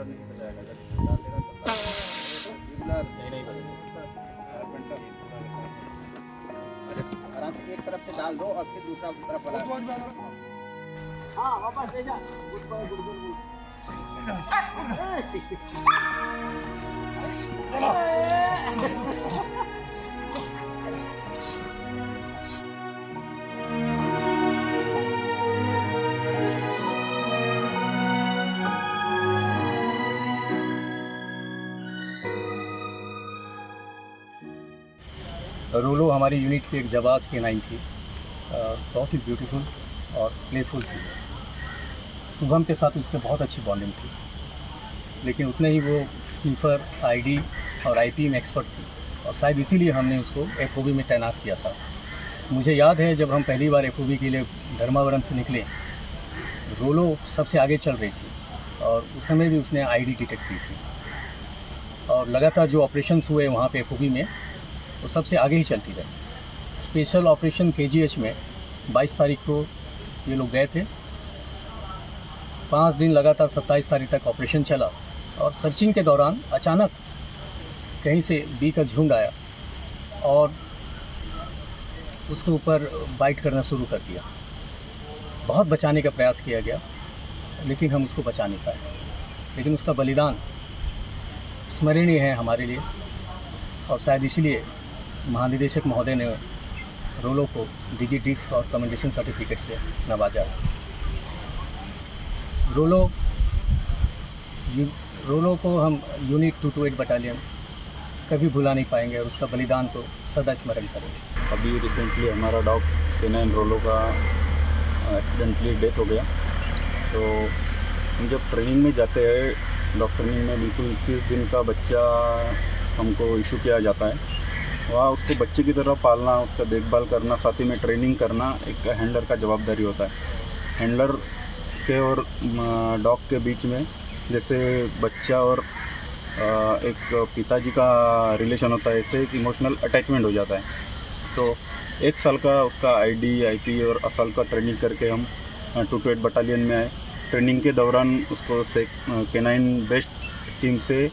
नहीं बजाएगा जब डाल देगा तब नहीं बजेगा। आराम से एक तरफ से डाल दो और फिर दूसरा तरफ वाला। हाँ वापस ले जा। Good boy good good good. Rolo हमारी यूनिट की एक जाबाज कैनाइन थी। बहुत ही ब्यूटीफुल और प्लेफुल थी। शुभम के साथ उसके बहुत अच्छी बॉन्डिंग थी, लेकिन उतने ही वो स्नीफर, आईडी और आईपी में एक्सपर्ट थी, और शायद इसीलिए हमने उसको एफओबी में तैनात किया था। मुझे याद है जब हम पहली बार एफओबी के लिए धर्मावरम से निकले, रोलो सबसे आगे चल रही थी और उस समय भी उसने आईडी डिटेक्ट की थी, और लगातार जो ऑपरेशंस हुए वहाँ पे एफओबी में वो सबसे आगे ही चलती रही। स्पेशल ऑपरेशन केजीएच में 22 तारीख को ये लोग गए थे। 5 दिन लगातार 27 तारीख तक ऑपरेशन चला, और सर्चिंग के दौरान अचानक कहीं से बी का झुंड आया और उसके ऊपर बाइट करना शुरू कर दिया। बहुत बचाने का प्रयास किया गया, लेकिन हम उसको बचा नहीं पाए। लेकिन उसका बलिदान स्मरणीय है हमारे लिए, और शायद इसीलिए महानिदेशक महोदय ने रोलो को डीजी डिस्क और कमेंडेशन सर्टिफिकेट से नवाजा। रोलो को हम यूनिट 228 बटालियन कभी भुला नहीं पाएंगे, और उसका बलिदान को सदा स्मरण करेंगे। अभी रिसेंटली हमारा डॉग कैनाइन रोलो का एक्सीडेंटली डेथ हो गया। तो हम जब ट्रेनिंग में जाते हैं, डॉग ट्रेनिंग में बिल्कुल 30 दिन का बच्चा हमको इशू किया जाता है। वहाँ उसको बच्चे की तरह पालना, उसका देखभाल करना, साथ ही में ट्रेनिंग करना एक हैंडलर का जवाबदारी होता है। हैंडलर के और डॉग के बीच में जैसे बच्चा और एक पिताजी का रिलेशन होता है, ऐसे एक इमोशनल अटैचमेंट हो जाता है। तो 1 साल का उसका आईडी, आईपी और असल का ट्रेनिंग करके हम 228 बटालियन में आए। ट्रेनिंग के दौरान उसको कैनाइन बेस्ट टीम से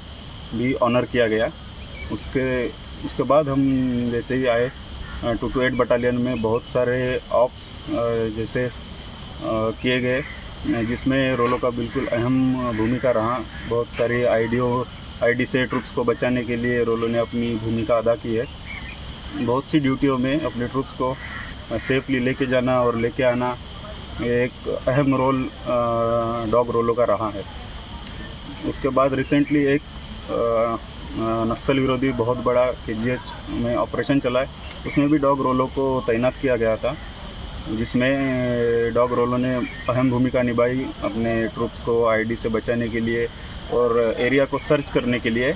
भी ऑनर किया गया। उसके बाद हम जैसे ही आए 228 बटालियन में बहुत सारे ऑप्स जैसे किए गए, जिसमें रोलो का बिल्कुल अहम भूमिका रहा। बहुत सारी आईडी से ट्रुप्स को बचाने के लिए रोलो ने अपनी भूमिका अदा की है। बहुत सी ड्यूटियों में अपने ट्रुप्स को सेफली लेके जाना और लेके आना एक अहम रोल डॉग रोलो का रहा है। उसके बाद रिसेंटली एक नक्सल विरोधी बहुत बड़ा केजीएच में ऑपरेशन चला है, उसमें भी डॉग रोलो को तैनात किया गया था, जिसमें डॉग रोलो ने अहम भूमिका निभाई अपने ट्रूप्स को आईडी से बचाने के लिए और एरिया को सर्च करने के लिए।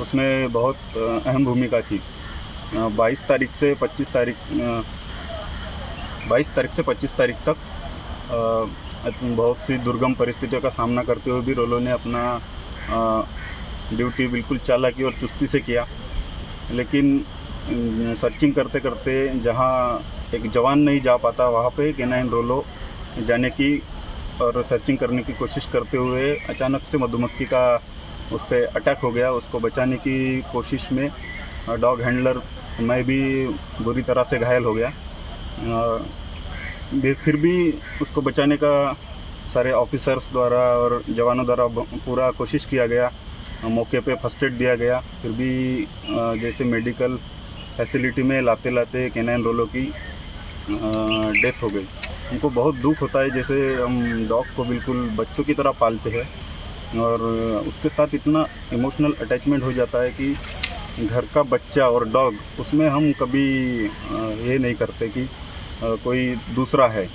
उसमें बहुत अहम भूमिका थी। 22 तारीख से 25 तारीख तक बहुत सी दुर्गम परिस्थितियों का सामना करते हुए भी रोलो ने अपना ड्यूटी बिल्कुल चालाकी और चुस्ती से किया। लेकिन सर्चिंग करते करते जहां एक जवान नहीं जा पाता, वहां पे कैनाइन रोलो जाने की और सर्चिंग करने की कोशिश करते हुए अचानक से मधुमक्खी का उस पर अटैक हो गया। उसको बचाने की कोशिश में डॉग हैंडलर मैं भी बुरी तरह से घायल हो गया। फिर भी उसको बचाने का सारे ऑफिसर्स द्वारा और जवानों द्वारा पूरा कोशिश किया गया। मौके पे फर्स्ट एड दिया गया। फिर भी जैसे मेडिकल फैसिलिटी में लाते लाते कैनाइन रोलो की डेथ हो गई। हमको बहुत दुख होता है, जैसे हम डॉग को बिल्कुल बच्चों की तरह पालते हैं और उसके साथ इतना इमोशनल अटैचमेंट हो जाता है कि घर का बच्चा और डॉग, उसमें हम कभी ये नहीं करते कि कोई दूसरा है।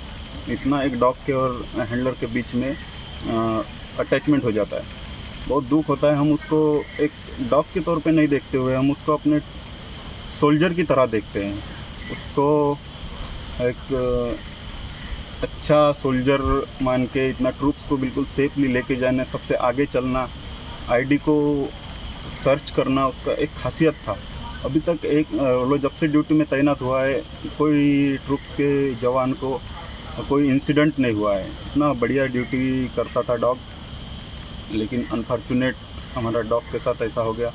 इतना एक डॉग के और हैंडलर के बीच में अटैचमेंट हो जाता है। बहुत दुख होता है। हम उसको एक डॉग के तौर पे नहीं देखते हुए हम उसको अपने सोल्जर की तरह देखते हैं। उसको एक अच्छा सोल्जर मान के इतना ट्रूप्स को बिल्कुल सेफली लेके जाना, सबसे आगे चलना, आईडी को सर्च करना उसका एक खासियत था। अभी तक एक वो जब से ड्यूटी में तैनात हुआ है कोई ट्रूप्स के जवान को कोई इंसिडेंट नहीं हुआ है। इतना बढ़िया ड्यूटी करता था डॉग, लेकिन अनफॉर्चुनेट हमारा डॉग के साथ ऐसा हो गया।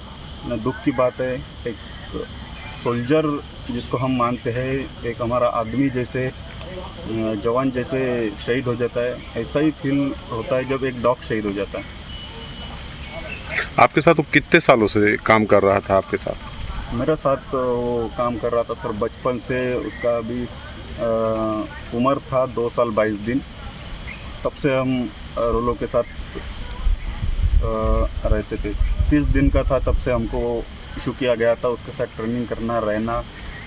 ना दुख की बात है, एक सोल्जर जिसको हम मानते हैं, एक हमारा आदमी जैसे जवान जैसे शहीद हो जाता है, ऐसा ही फील होता है जब एक डॉग शहीद हो जाता है। आपके साथ वो कितने सालों से काम कर रहा था आपके साथ? मेरे साथ तो वो काम कर रहा था सर बचपन से। उसका अभी उम्र था 2 साल 22 दिन। तब से हम रोलो के साथ रहते थे। 30 दिन का था तब से हमको इशू किया गया था उसके साथ ट्रेनिंग करना, रहना,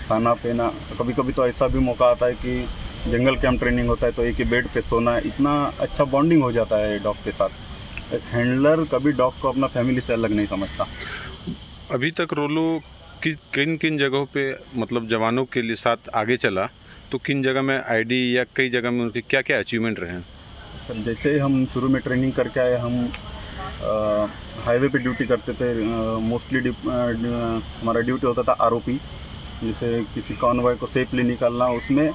खाना पीना। कभी कभी तो ऐसा भी मौका आता है कि जंगल कैंप ट्रेनिंग होता है तो एक ही बेड पे सोना। इतना अच्छा बॉन्डिंग हो जाता है डॉग के साथ। एक हैंडलर कभी डॉग को अपना फैमिली से अलग नहीं समझता। अभी तक रोलो किन किन जगहों पे मतलब जवानों के लिए साथ आगे चला, तो किन जगह में आईडी या कई जगह में उनके क्या क्या अचीवमेंट रहे हैं? सर जैसे हम शुरू में ट्रेनिंग करके आए, हम हाईवे पे ड्यूटी करते थे। मोस्टली हमारा ड्यूटी होता था आरओपी, जैसे किसी कॉन्वॉय को सेफली निकालना, उसमें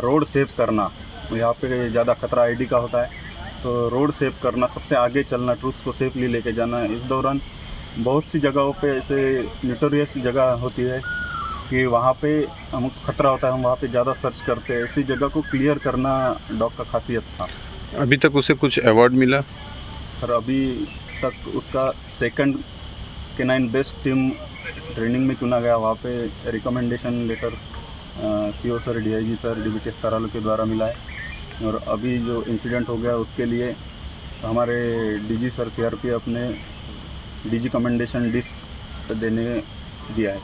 रोड सेफ करना। यहाँ पे ज़्यादा खतरा आईडी का होता है, तो रोड सेफ करना, सबसे आगे चलना, ट्रूप्स को सेफली लेके जाना। इस दौरान बहुत सी जगहों पे ऐसे नोटोरियस जगह होती है कि वहाँ पे हमको खतरा होता है, हम वहाँ पे ज़्यादा सर्च करते हैं। ऐसी जगह को क्लियर करना डॉग का खासियत था। अभी तक उसे कुछ अवार्ड मिला? सर अभी तक उसका second canine best team training में चुना गया। वहाँ पे recommendation letter CO sir, DIG sir, DBTS तारालू के द्वारा मिला है। और अभी जो इंसिडेंट हो गया उसके लिए हमारे डीजी सर सीआरपीएफ ने डीजी कमेंडेशन डिस्क देने दिया है।